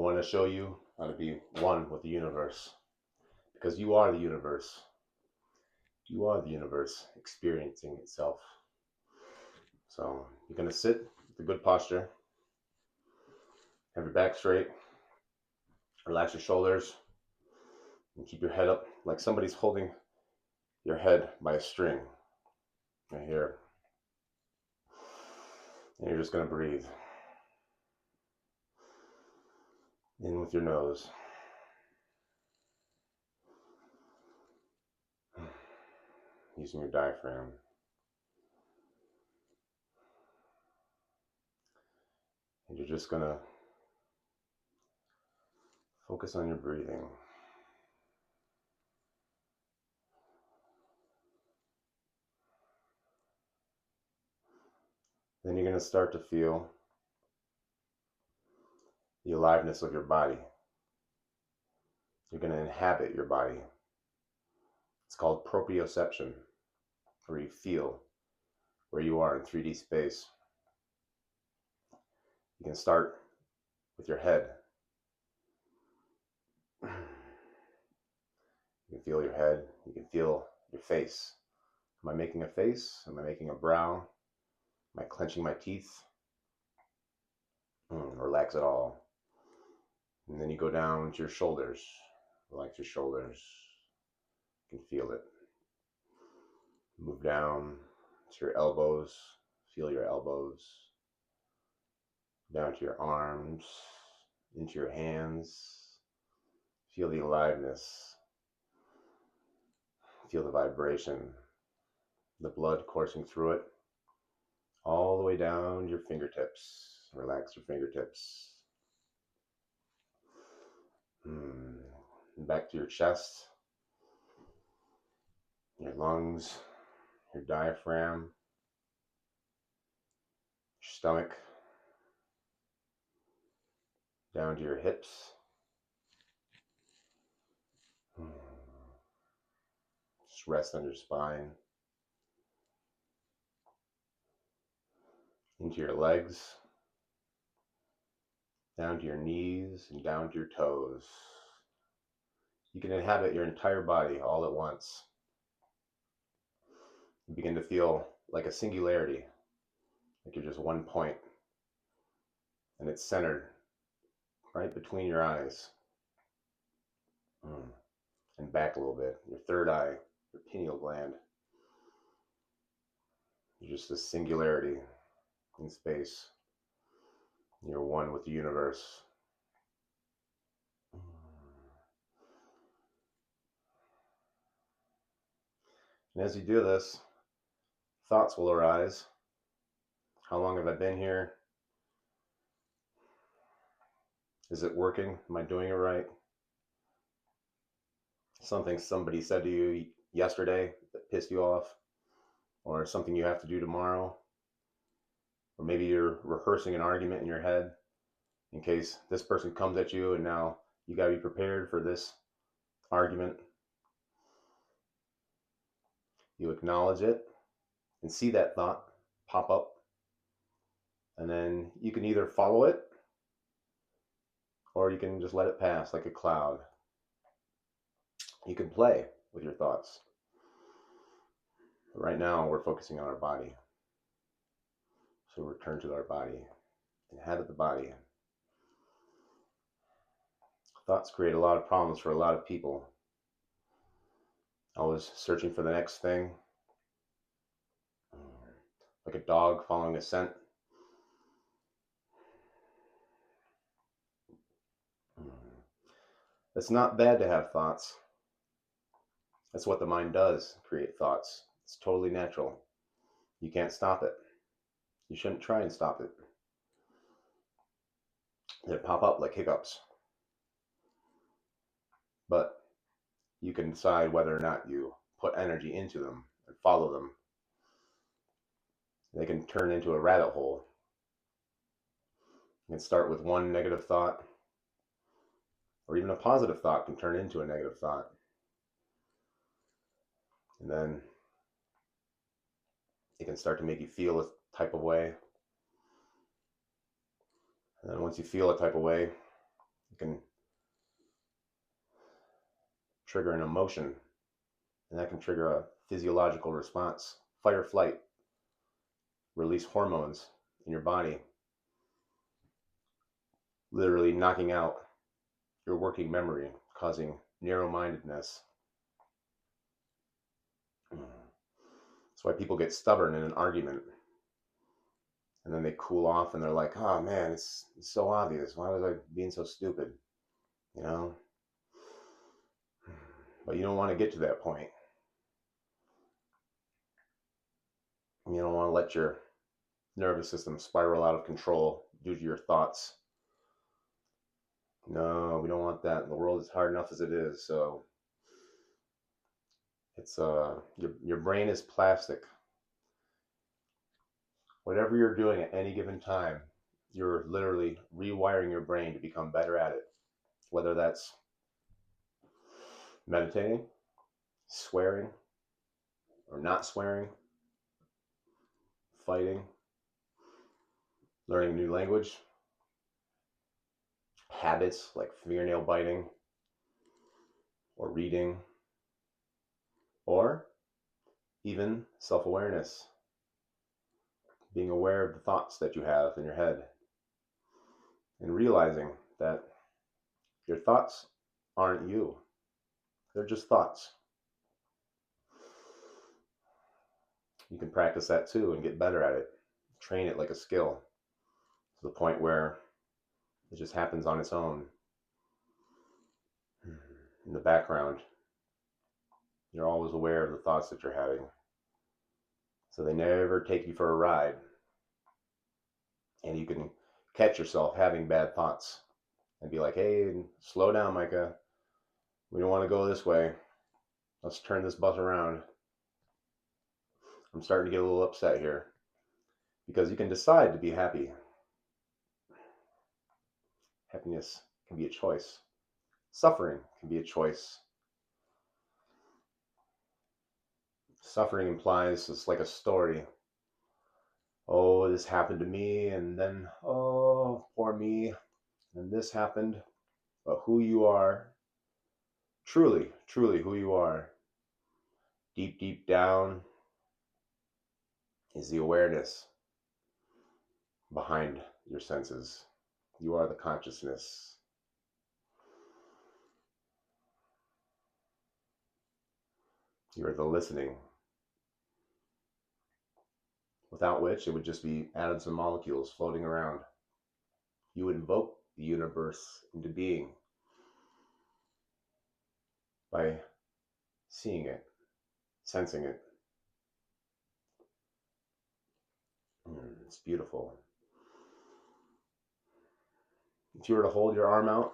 want to show you how to be one with the universe, because you are the universe. You are the universe experiencing itself. So you're going to sit with a good posture, have your back straight, relax your shoulders, and keep your head up like somebody's holding your head by a string right here. And you're just going to breathe in with your nose, using your diaphragm. And you're just going to focus on your breathing. Then you're going to start to feel the aliveness of your body. You're going to inhabit your body. It's called proprioception, where you feel where you are in 3D space. You can start with your head. You can feel your head. You can feel your face. Am I making a face? Am I making a brow? Am I clenching my teeth? Relax it all. And then you go down to your shoulders. Relax your shoulders. You can feel it. Move down to your elbows. Feel your elbows. Down to your arms. Into your hands. Feel the aliveness. Feel the vibration. The blood coursing through it. All the way down your fingertips. Relax your fingertips. Back to your chest, your lungs, your diaphragm, your stomach, down to your hips. Just rest on your spine. Into your legs, down to your knees and down to your toes. You can inhabit your entire body all at once. You begin to feel like a singularity, like you're just one point, and it's centered right between your eyes. And back a little bit, your third eye, your pineal gland. You're just this singularity in space. You're one with the universe. And as you do this, thoughts will arise. How long have I been here? Is it working? Am I doing it right? Something somebody said to you yesterday that pissed you off, or something you have to do tomorrow, or maybe you're rehearsing an argument in your head in case this person comes at you and now you got to be prepared for this argument. You acknowledge it and see that thought pop up, and then you can either follow it or you can just let it pass like a cloud. You can play with your thoughts. But right now we're focusing on our body. So return to our body. Inhabit the body. Thoughts create a lot of problems for a lot of people. Always searching for the next thing. Like a dog following a scent. It's not bad to have thoughts. That's what the mind does, create thoughts. It's totally natural. You can't stop it. You shouldn't try and stop it. They pop up like hiccups. But you can decide whether or not you put energy into them and follow them. They can turn into a rabbit hole. You can start with one negative thought, or even a positive thought can turn into a negative thought. And then it can start to make you feel a type of way. And then once you feel a type of way, It can trigger an emotion, and that can trigger a physiological response. Fight or flight, release hormones in your body, literally knocking out your working memory, causing narrow-mindedness. That's why people get stubborn in an argument, and then they cool off and they're like, oh man, it's so obvious. Why was I being so stupid? You know? But you don't want to get to that point. You don't want to let your nervous system spiral out of control due to your thoughts. No, we don't want that. The world is hard enough as it is. So it's your brain is plastic. Whatever you're doing at any given time, you're literally rewiring your brain to become better at it. Whether that's meditating, swearing, or not swearing, fighting, learning a new language, habits like fingernail biting, or reading, or even self-awareness, being aware of the thoughts that you have in your head, and realizing that your thoughts aren't you. They're just thoughts. You can practice that too and get better at it. Train it like a skill to the point where it just happens on its own. In the background, you're always aware of the thoughts that you're having. So they never take you for a ride. And you can catch yourself having bad thoughts and be like, hey, slow down, Micah. We don't want to go this way. Let's turn this bus around. I'm starting to get a little upset here. Because you can decide to be happy. Happiness can be a choice. Suffering can be a choice. Suffering implies it's like a story. Oh, this happened to me, and then, oh, poor me, and this happened. But who you are, truly, truly who you are, deep, deep down, is the awareness behind your senses. You are the consciousness. You are the listening, without which it would just be atoms and molecules floating around. You invoke the universe into being by seeing it, sensing it. It's beautiful. If you were to hold your arm out,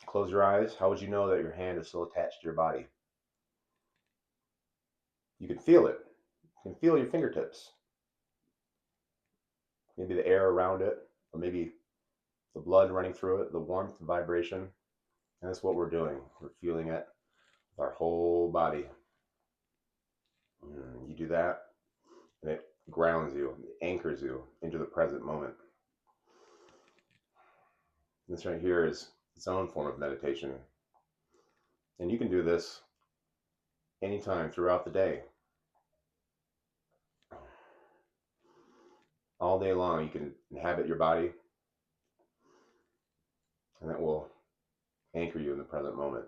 close your eyes, how would you know that your hand is still attached to your body? You can feel it. You can feel your fingertips. Maybe the air around it, or maybe the blood running through it, the warmth, the vibration. And that's what we're doing. We're feeling it with our whole body. You do that, and it grounds you, it anchors you into the present moment. This right here is its own form of meditation. And you can do this anytime throughout the day. All day long, you can inhabit your body, and that will anchor you in the present moment.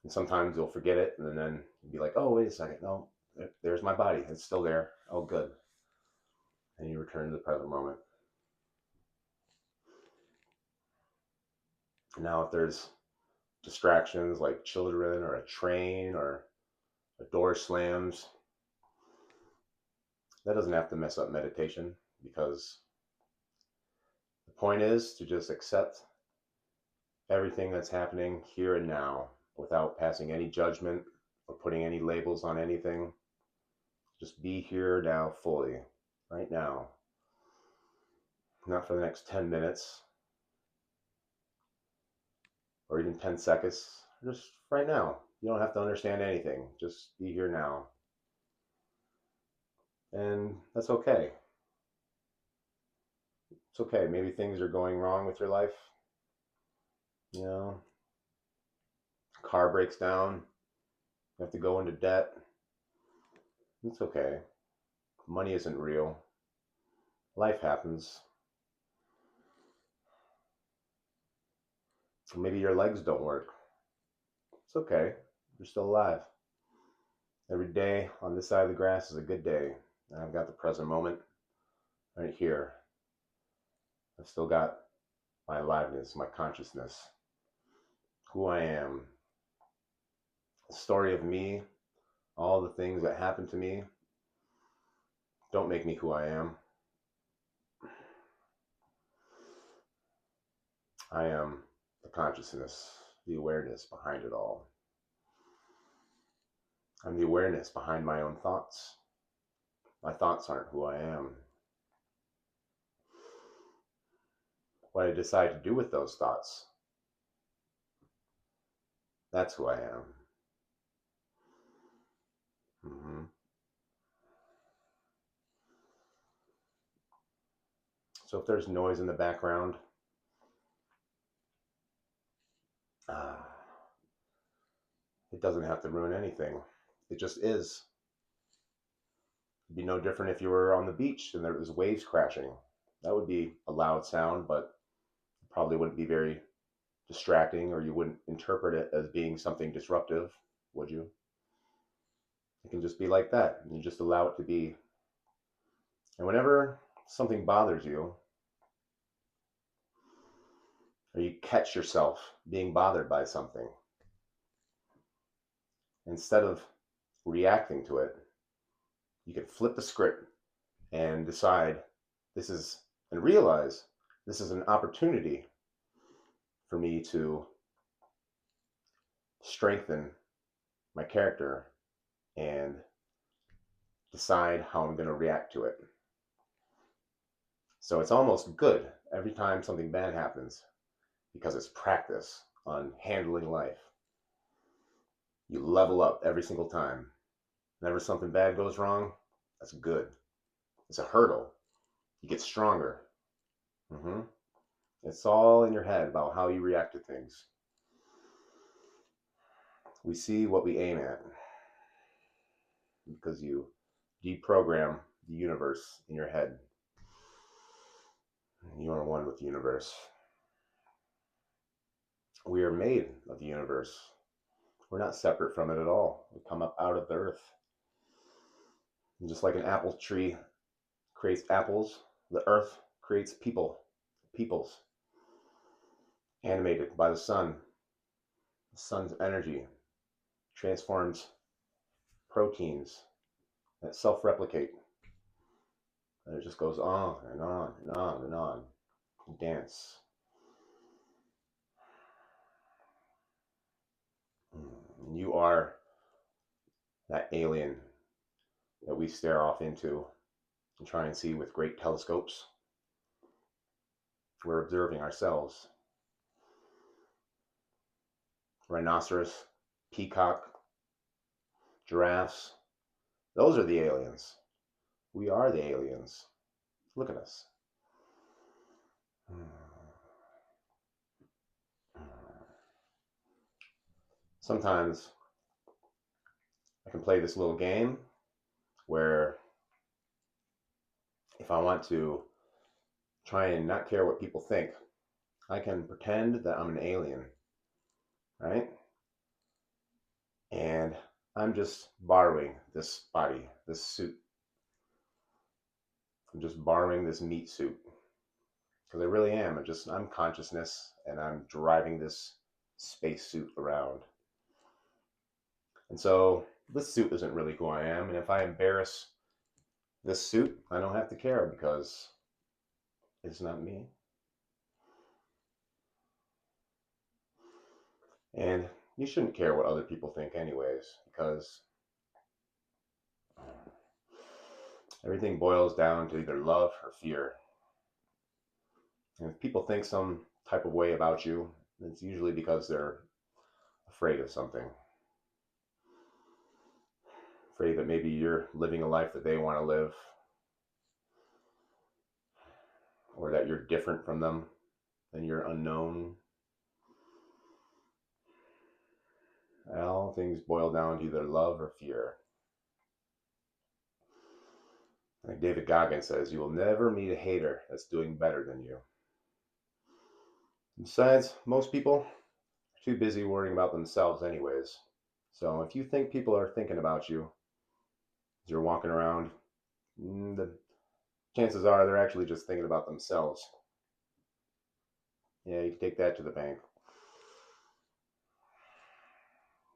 And sometimes you'll forget it, and then you'll be like, oh, wait a second, no, there's my body, it's still there, oh, good. And you return to the present moment. Now, if there's distractions like children or a train or a door slams, that doesn't have to mess up meditation, because the point is to just accept everything that's happening here and now without passing any judgment or putting any labels on anything. Just be here now fully, right now. Not for the next 10 minutes or even 10 seconds, just right now. You don't have to understand anything. Just be here now. And that's okay. It's okay. Maybe things are going wrong with your life. You know, car breaks down. You have to go into debt. It's okay. Money isn't real. Life happens. Maybe your legs don't work. It's okay. You're still alive. Every day on this side of the grass is a good day. And I've got the present moment right here. I've still got my aliveness, my consciousness, who I am, the story of me, all the things that happened to me don't make me who I am. I am the consciousness, the awareness behind it all. I'm the awareness behind my own thoughts. My thoughts aren't who I am. What I decide to do with those thoughts, that's who I am. Mm-hmm. So if there's noise in the background, it doesn't have to ruin anything. It just is. It'd be no different if you were on the beach and there was waves crashing. That would be a loud sound, but it probably wouldn't be very distracting, or you wouldn't interpret it as being something disruptive, would you? It can just be like that. And you just allow it to be. And whenever something bothers you, or you catch yourself being bothered by something, instead of reacting to it, you can flip the script and decide and realize this is an opportunity for me to strengthen my character and decide how I'm going to react to it. So it's almost good every time something bad happens, because it's practice on handling life. You level up every single time. Whenever something bad goes wrong, that's good. It's a hurdle. You get stronger. Mm-hmm. It's all in your head about how you react to things. We see what we aim at, because you deprogram the universe in your head. You are one with the universe. We are made of the universe. We're not separate from it at all. We come up out of the earth. And just like an apple tree creates apples, the earth creates peoples, animated by the sun. The sun's energy transforms proteins that self-replicate. And it just goes on and on and on and on. Dance. You are that alien that we stare off into and try and see with great telescopes. We're observing ourselves. Rhinoceros, peacock, giraffes, those are the aliens. We are the aliens. Look at us. Sometimes I can play this little game where if I want to try and not care what people think, I can pretend that I'm an alien, right? And I'm just borrowing this body, this suit. I'm just borrowing this meat suit, because I really am. I'm consciousness, and I'm driving this space suit around. And so this suit isn't really who I am. And if I embarrass this suit, I don't have to care, because it's not me. And you shouldn't care what other people think anyways, because everything boils down to either love or fear. And if people think some type of way about you, it's usually because they're afraid of something. Afraid that maybe you're living a life that they want to live. or that you're different from them, and you're unknown. All things boil down to either love or fear. Like David Goggins says, you will never meet a hater that's doing better than you. Besides, most people are too busy worrying about themselves anyways. So if you think people are thinking about you as you're walking around, the chances are they're actually just thinking about themselves. Yeah, you can take that to the bank.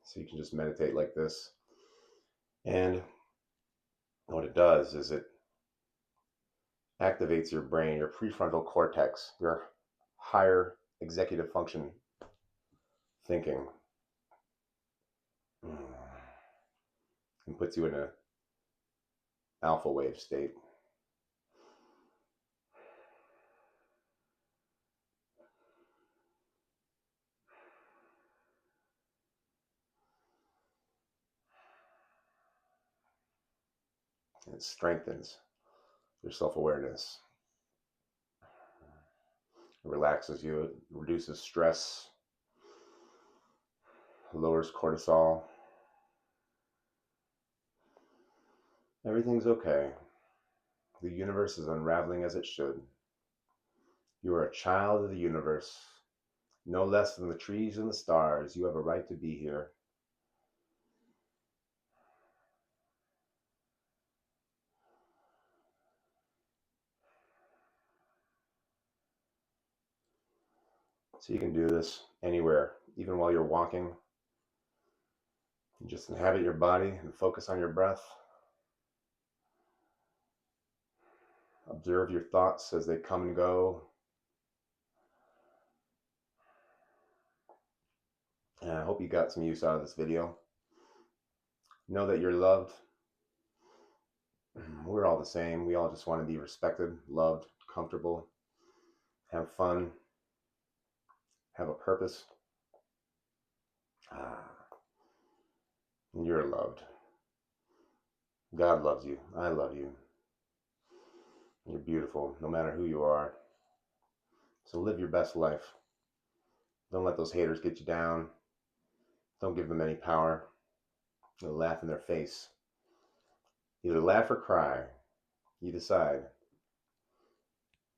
So you can just meditate like this. And what it does is it activates your brain, your prefrontal cortex, your higher executive function thinking, and puts you in a alpha wave state. It strengthens your self-awareness. It relaxes you, it reduces stress, lowers cortisol. Everything's okay. The universe is unraveling as it should. You are a child of the universe, no less than the trees and the stars. You have a right to be here. So you can do this anywhere, even while you're walking. You just inhabit your body and focus on your breath. Observe your thoughts as they come and go. And I hope you got some use out of this video. Know that you're loved. We're all the same. We all just want to be respected, loved, comfortable, have fun, have a purpose. And you're loved. God loves you. I love you. You're beautiful, no matter who you are. So live your best life. Don't let those haters get you down. Don't give them any power. You'll laugh in their face. Either laugh or cry. You decide.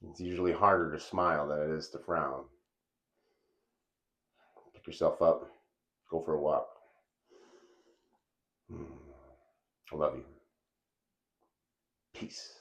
It's usually harder to smile than it is to frown. Pick yourself up. Go for a walk. I love you. Peace.